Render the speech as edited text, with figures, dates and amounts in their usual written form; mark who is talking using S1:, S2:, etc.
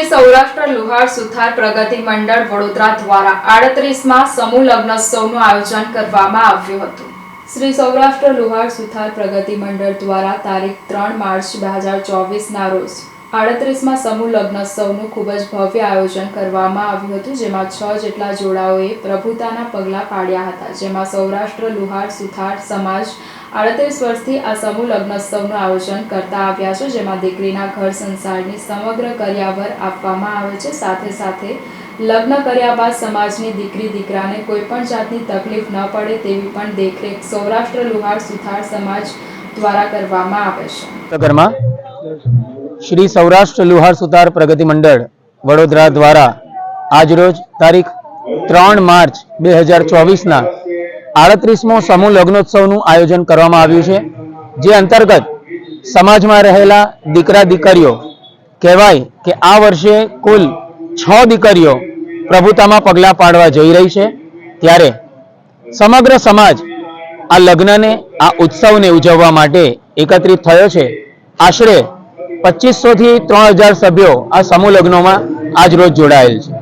S1: શ્રી સૌરાષ્ટ્ર લુહાર સુથાર પ્રગતિ મંડળ વડોદરા દ્વારા 38માં સમૂહ લગ્નોત્સવનું આયોજન કરવામાં આવ્યું હતું। શ્રી સૌરાષ્ટ્ર લુહાર સુથાર પ્રગતિ મંડળ દ્વારા તારીખ 3 માર્ચ 2024ના રોજ 38માં સમૂહ લગ્નોત્સવનું ખૂબ જ ભવ્ય આયોજન કરવામાં આવ્યું હતું, જેમાં 6 જેટલા જોડાઓએ પ્રભુતાના પગલાં પાડ્યા હતા। જેમાં સૌરાષ્ટ્ર લુહાર સુથાર સમાજ 38 વર્ષથી આ સમૂહ લગ્નોત્સવનું આયોજન કરતા આવ્યા છે, જેમાં દીકરીના ઘર સંસારની સમગ્ર કર્યાવર આપવામાં આવે છે। સાથે સાથે લગ્ન કર્યા બાદ સમાજની દીકરી દીકરાને કોઈ પણ જાતની તકલીફ ન પડે તેવી પણ દેખરેખ સૌરાષ્ટ્ર લુહાર સુથાર સમાજ દ્વારા કરવામાં આવે છે।
S2: શ્રી સૌરાષ્ટ્ર લુહાર સુથાર પ્રગતિ મંડળ વડોદરા દ્વારા આજરોજ તારીખ 3 માર્ચ 2024ના 38મો સમૂહ લગ્નોત્સવનું આયોજન કરવામાં આવ્યું છે, જે અંતર્ગત સમાજમાં રહેલા દીકરા દીકરીઓ કહેવાય કે આ વર્ષે કુલ 6 દીકરીઓ પ્રભુતામાં પગલાં પાડવા જઈ રહી છે। ત્યારે સમગ્ર સમાજ આ લગ્નને, આ ઉત્સવને ઉજવવા માટે એકત્રિત થયો છે। આશરે 2500 થી 3000 સભ્યો આ સમૂહ લગ્નોમાં આજ રોજ જોડાયેલ છે।